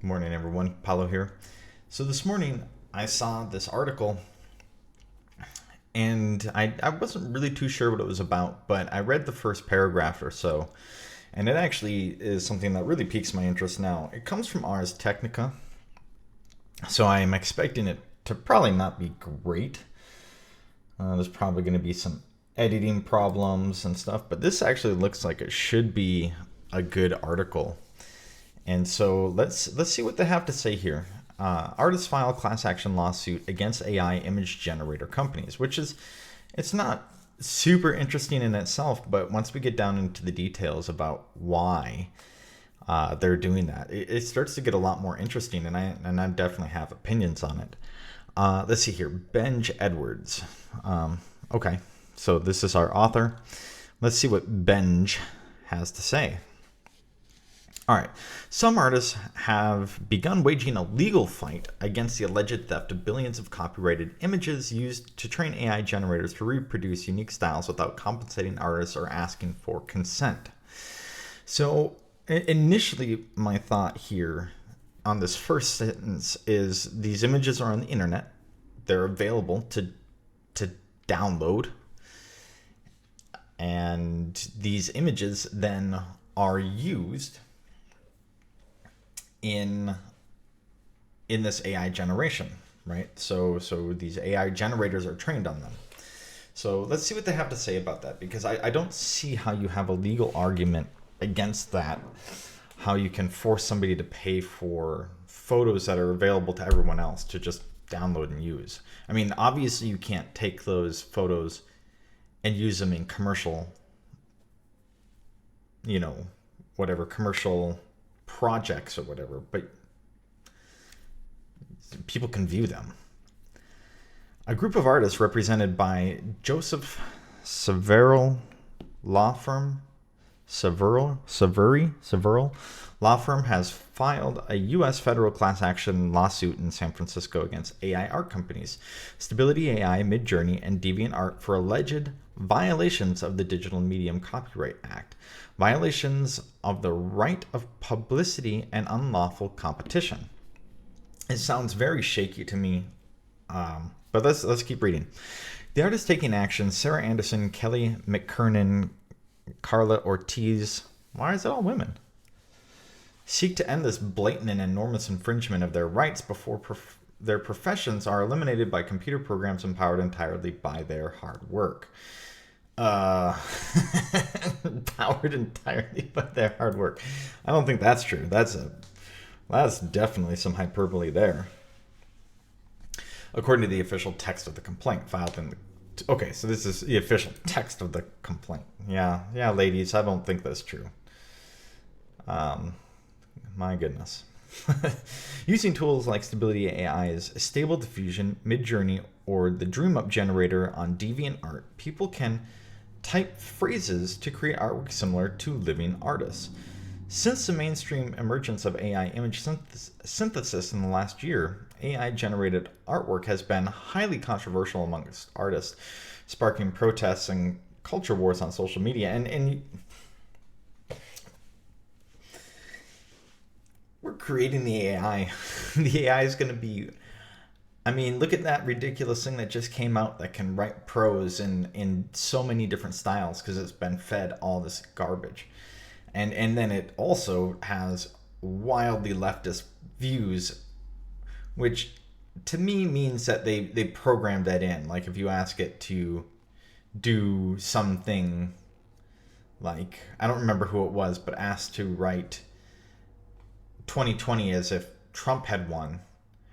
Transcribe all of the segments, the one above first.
Good morning, everyone. Paulo here. So this morning I saw this article and I wasn't really too sure what it was about, but I read the first paragraph or so, and it actually is something that really piques my interest now. It comes from Ars Technica, so I am expecting it to probably not be great. There's probably going to be some editing problems and stuff, but this actually looks like it should be a good article. And so let's see what they have to say here. Artists file class action lawsuit against AI image generator companies, which is, it's not super interesting in itself, but once we get down into the details about why they're doing that, it starts to get a lot more interesting, and I definitely have opinions on it. Let's see here, Benj Edwards. Okay, so this is our author. Let's see what Benj has to say. All right. Some artists have begun waging a legal fight against the alleged theft of billions of copyrighted images used to train AI generators to reproduce unique styles without compensating artists or asking for consent. So, initially, my thought here on this first sentence is these images are on the internet. They're available to download. And these images then are used in this AI generation, right? So these AI generators are trained on them. So let's see what they have to say about that, because I don't see how you have a legal argument against that, how you can force somebody to pay for photos that are available to everyone else to just download and use. I mean, obviously you can't take those photos and use them in commercial, whatever commercial projects or whatever, but people can view them. A group of artists represented by Joseph Severell law firm, Severell law firm has filed a U.S. federal class action lawsuit in San Francisco against AI art companies, Stability AI, Midjourney, and DeviantArt for alleged violations of the Digital Medium Copyright Act, violations of the right of publicity, and unlawful competition. It sounds very shaky to me, but let's keep reading. The artists taking action: Sarah Anderson, Kelly McKernan, Carla Ortiz. Why is it all women? Seek to end this blatant and enormous infringement of their rights before their professions are eliminated by computer programs empowered entirely by their hard work. Powered entirely by their hard work. I don't think that's true. That's definitely some hyperbole there. According to the official text of the complaint filed in the... Okay, so this is the official text of the complaint. Yeah, ladies, I don't think that's true. My goodness. Using tools like Stability AI's Stable Diffusion, Midjourney, or the DreamUp generator on DeviantArt, people can type phrases to create artwork similar to living artists. Since the mainstream emergence of AI image synthesis in the last year, AI-generated artwork has been highly controversial amongst artists, sparking protests and culture wars on social media. And we're creating the AI. The AI is going to be... I mean, look at that ridiculous thing that just came out that can write prose in so many different styles because it's been fed all this garbage. And then it also has wildly leftist views, which to me means that they programmed that in. Like if you ask it to do something like, I don't remember who it was, but asked to write 2020 as if Trump had won.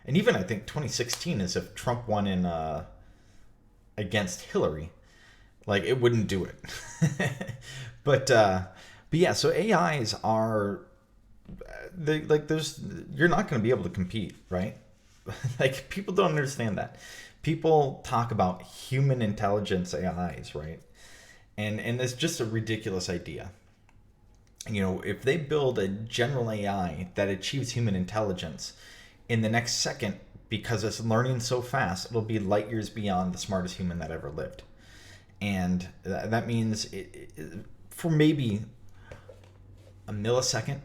And even I think 2016 as if Trump won in against Hillary. Like it wouldn't do it. But yeah, so AIs are you're not going to be able to compete, right? Like people don't understand that. People talk about human intelligence AIs, right? And it's just a ridiculous idea. If they build a general AI that achieves human intelligence in the next second, because it's learning so fast, it'll be light years beyond the smartest human that ever lived. And that means for maybe a millisecond,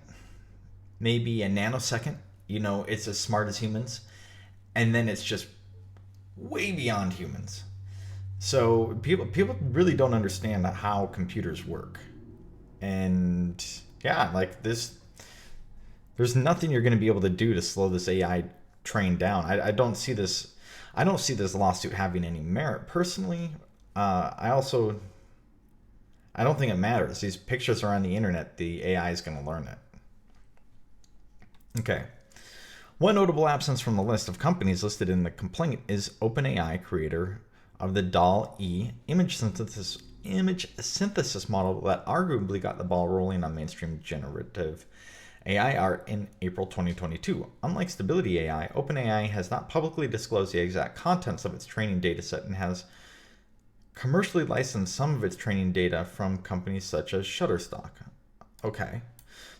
maybe a nanosecond, it's as smart as humans, and then it's just way beyond humans. So people really don't understand how computers work. And yeah, like this, there's nothing you're going to be able to do to slow this AI train down. I don't see this. I don't see this lawsuit having any merit personally. I don't think it matters. These pictures are on the internet. The AI is going to learn it. Okay. One notable absence from the list of companies listed in the complaint is OpenAI, creator of the DALL-E image synthesis model that arguably got the ball rolling on mainstream generative AI art in April 2022. Unlike Stability AI, OpenAI has not publicly disclosed the exact contents of its training dataset and has commercially licensed some of its training data from companies such as Shutterstock. Okay.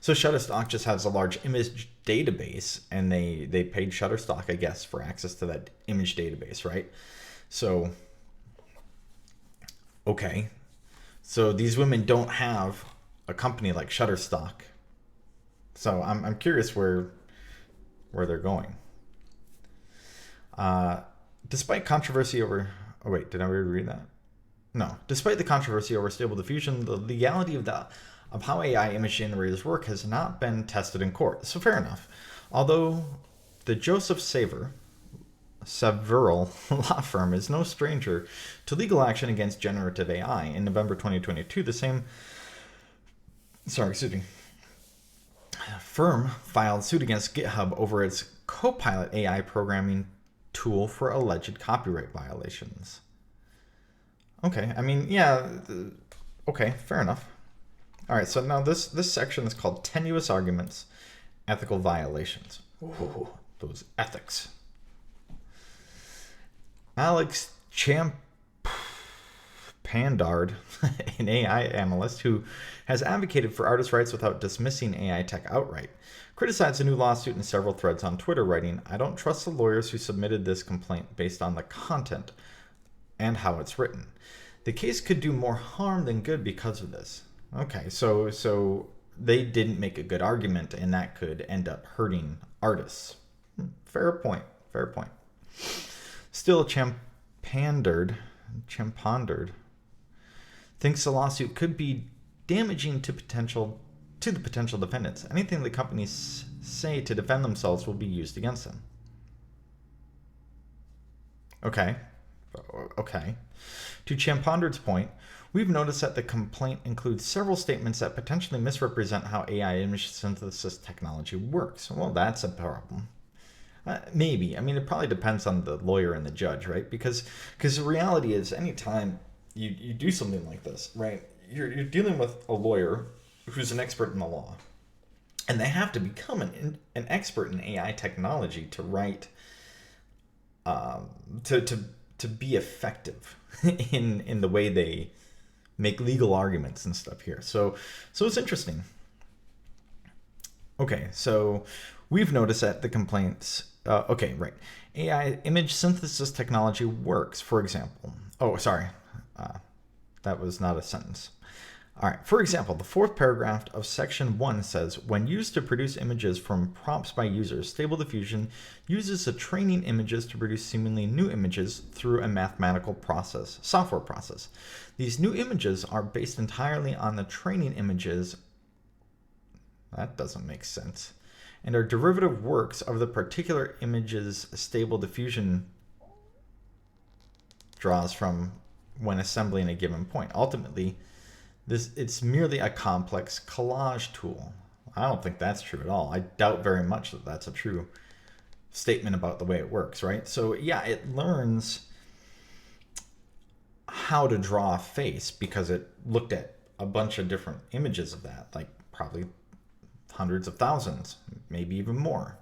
So Shutterstock just has a large image database, and they paid Shutterstock, I guess, for access to that image database, right? So, okay. So these women don't have a company like Shutterstock. So I'm curious where they're going. Despite controversy over... Oh, wait, did I already read that? No. Despite the controversy over Stable Diffusion, the legality of how AI image generators work has not been tested in court. So fair enough. Although the Joseph Saveral law firm is no stranger to legal action against generative AI. In November 2022, the same firm filed suit against GitHub over its Copilot AI programming tool for alleged copyright violations. Okay, I mean, yeah, okay, fair enough. All right, so now this section is called Tenuous Arguments, Ethical Violations. Ooh, those ethics. Alex Champandard, an AI analyst who has advocated for artists' rights without dismissing AI tech outright, criticized a new lawsuit in several threads on Twitter, writing, "I don't trust the lawyers who submitted this complaint based on the content and how it's written. The case could do more harm than good because of this." Okay, so they didn't make a good argument, and that could end up hurting artists. Fair point. Still, Champandard thinks the lawsuit could be damaging to the potential defendants. Anything the companies say to defend themselves will be used against them. Okay. To Champandard's point, we've noticed that the complaint includes several statements that potentially misrepresent how AI image synthesis technology works. Well, that's a problem. Maybe. I mean, it probably depends on the lawyer and the judge, right? Because the reality is, anytime you do something like this, right, you're dealing with a lawyer who's an expert in the law, and they have to become an expert in AI technology to write, to be effective in the way they make legal arguments and stuff here. So it's interesting. Okay, so we've noticed that the complaints... AI image synthesis technology works, for example. Oh, sorry. That was not a sentence. All right. For example, the fourth paragraph of section 1 says, when used to produce images from prompts by users, Stable Diffusion uses the training images to produce seemingly new images through a mathematical software process. These new images are based entirely on the training images. That doesn't make sense. And are derivative works of the particular images Stable Diffusion draws from when assembling a given point. Ultimately, it's merely a complex collage tool. I don't think that's true at all. I doubt very much that that's a true statement about the way it works, right? So yeah, it learns how to draw a face because it looked at a bunch of different images of that, like probably hundreds of thousands, maybe even more.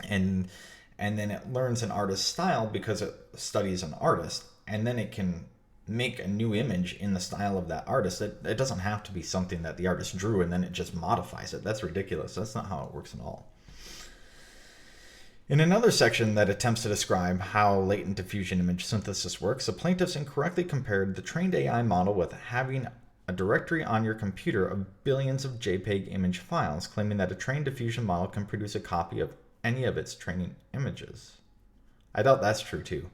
And then it learns an artist's style because it studies an artist, and then it can make a new image in the style of that artist. It doesn't have to be something that the artist drew and then it just modifies it. That's ridiculous. That's not how it works at all. In another section that attempts to describe how latent diffusion image synthesis works, the plaintiffs incorrectly compared the trained AI model with having a directory on your computer of billions of JPEG image files, claiming that a trained diffusion model can produce a copy of any of its training images. I doubt that's true too,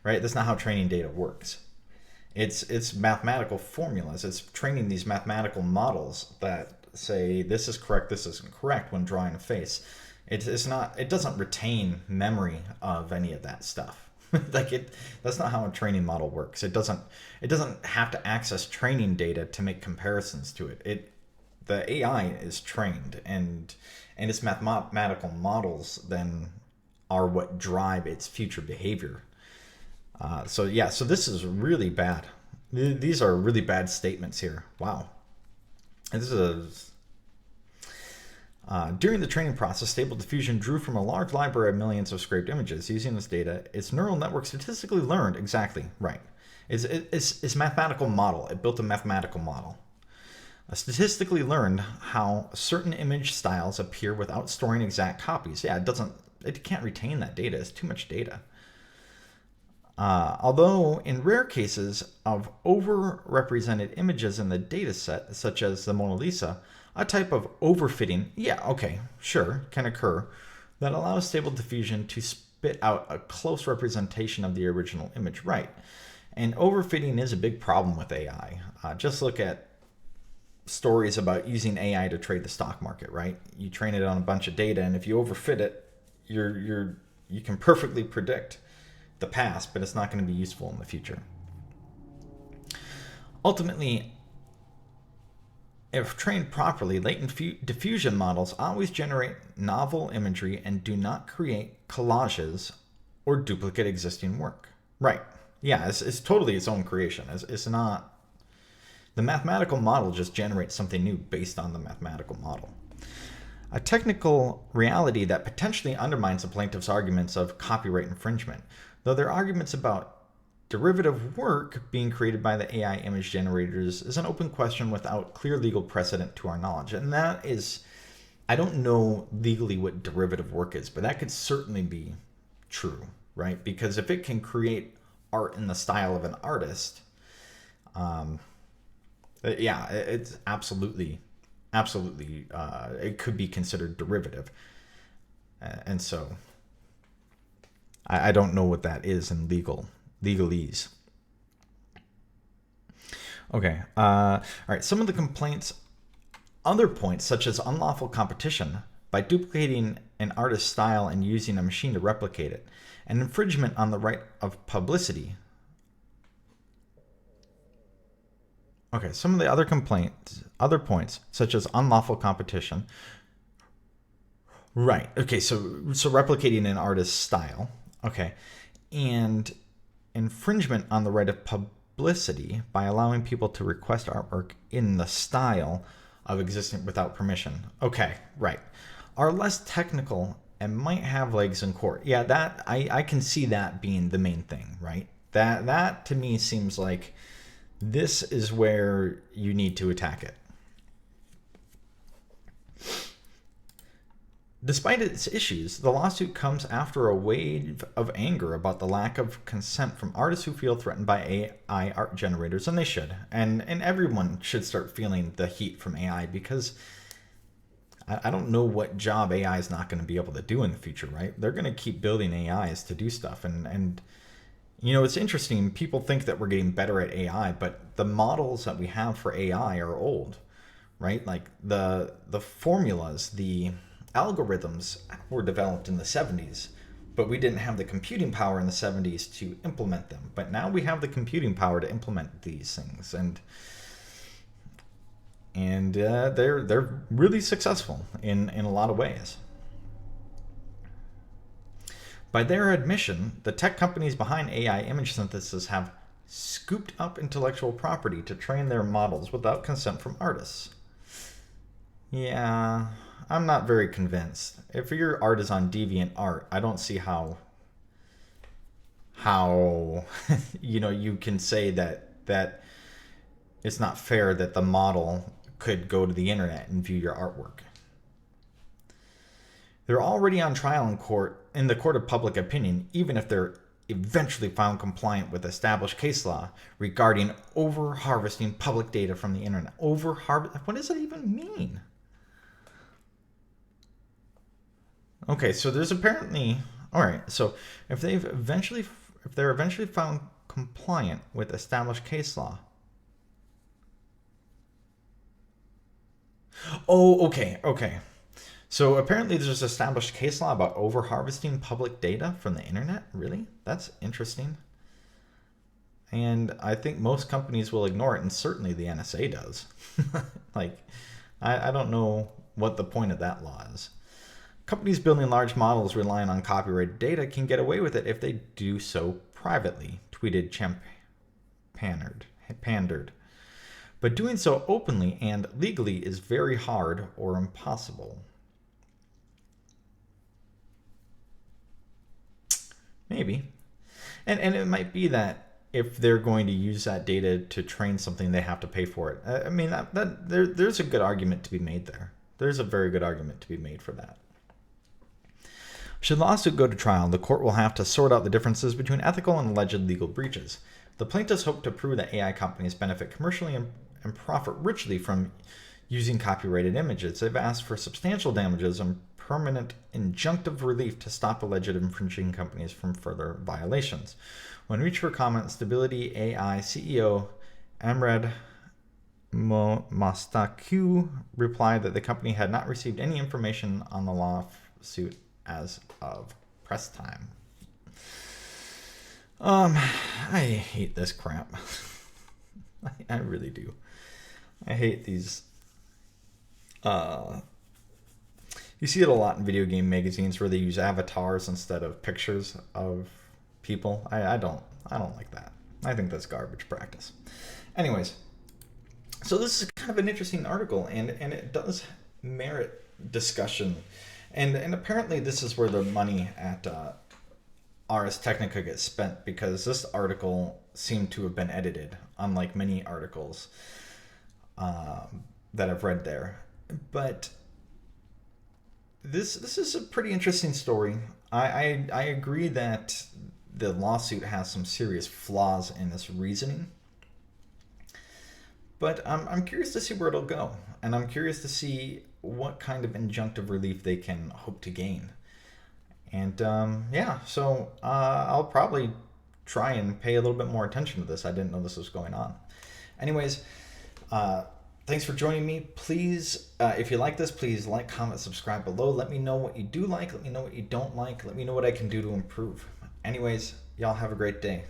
right? That's not how training data works. It's mathematical formulas. It's training these mathematical models that say this is correct, this isn't correct when drawing a face. It's not. It doesn't retain memory of any of that stuff. That's not how a training model works. It doesn't have to access training data to make comparisons to it. The AI is trained, and its mathematical models then are what drive its future behavior. So this is really bad. These are really bad statements here. Wow. This is during the training process, Stable Diffusion drew from a large library of millions of scraped images. Using this data, its neural network statistically learned exactly right. It's mathematical model. It built a mathematical model. Statistically learned how certain image styles appear without storing exact copies. Yeah, it can't retain that data. It's too much data. Although in rare cases of overrepresented images in the data set, such as the Mona Lisa, a type of overfitting, can occur that allows Stable Diffusion to spit out a close representation of the original image. Right. And overfitting is a big problem with AI. Just look at stories about using AI to trade the stock market, right? You train it on a bunch of data, and if you overfit it, you can perfectly predict the past, but it's not going to be useful in the future. Ultimately, if trained properly, latent diffusion models always generate novel imagery and do not create collages or duplicate existing work. Right. Yeah, it's totally its own creation. It's not... The mathematical model just generates something new based on the mathematical model. A technical reality that potentially undermines the plaintiff's arguments of copyright infringement, though their arguments about derivative work being created by the AI image generators is an open question without clear legal precedent to our knowledge. And that is, I don't know legally what derivative work is, but that could certainly be true, right? Because if it can create art in the style of an artist, it's absolutely, it could be considered derivative. And so I don't know what that is in legalese. Okay. All right. Some of the complaints, other points, such as unlawful competition by duplicating an artist's style and using a machine to replicate it, and infringement on the right of publicity. Okay. Some of the other points, such as unlawful competition. Right. Okay. So replicating an artist's style. Okay. And infringement on the right of publicity by allowing people to request artwork in the style of existing without permission. Okay, right. Are less technical and might have legs in court. Yeah, that I can see that being the main thing, right? That to me seems like this is where you need to attack it. Despite its issues, the lawsuit comes after a wave of anger about the lack of consent from artists who feel threatened by AI art generators, and they should. And everyone should start feeling the heat from AI, because I don't know what job AI is not going to be able to do in the future, right? They're going to keep building AIs to do stuff. And it's interesting. People think that we're getting better at AI, but the models that we have for AI are old, right? Like the formulas, the algorithms were developed in the 70s, but we didn't have the computing power in the 70s to implement them. But now we have the computing power to implement these things, and they're really successful in a lot of ways. By their admission, the tech companies behind AI image synthesis have scooped up intellectual property to train their models without consent from artists. Yeah, I'm not very convinced. If your art is on DeviantArt, I don't see how you can say that it's not fair that the model could go to the internet and view your artwork. They're already on trial in the court of public opinion, even if they're eventually found compliant with established case law regarding over-harvesting public data from the internet. What does that even mean? Okay, so there's apparently, all right, so if they're eventually found compliant with established case law. Oh, okay. So apparently there's established case law about over-harvesting public data from the internet. Really? That's interesting. And I think most companies will ignore it, and certainly the NSA does. Like, I don't know what the point of that law is. Companies building large models relying on copyrighted data can get away with it if they do so privately, tweeted Pandered. But doing so openly and legally is very hard or impossible. Maybe. And it might be that if they're going to use that data to train something, they have to pay for it. I mean, there's a good argument to be made there. There's a very good argument to be made for that. Should the lawsuit go to trial, the court will have to sort out the differences between ethical and alleged legal breaches. The plaintiffs hope to prove that AI companies benefit commercially and profit richly from using copyrighted images. They've asked for substantial damages and permanent injunctive relief to stop alleged infringing companies from further violations. When reached for comment, Stability AI CEO Amred Mostaku replied that the company had not received any information on the lawsuit as of press time. I hate this crap. I really do. I hate these. You see it a lot in video game magazines where they use avatars instead of pictures of people. I don't like that. I think that's garbage practice. Anyways, so this is kind of an interesting article, and it does merit discussion. And apparently this is where the money at Ars Technica gets spent, because this article seemed to have been edited, unlike many articles that I've read there. But this is a pretty interesting story. I agree that the lawsuit has some serious flaws in its reasoning. But I'm curious to see where it'll go. And I'm curious to see what kind of injunctive relief they can hope to gain. And so I'll probably try and pay a little bit more attention to this. I didn't know this was going on. Anyways, thanks for joining me. Please, if you like this, please like, comment, subscribe below. Let me know what you do like. Let me know what you don't like. Let me know what I can do to improve. Anyways, y'all have a great day.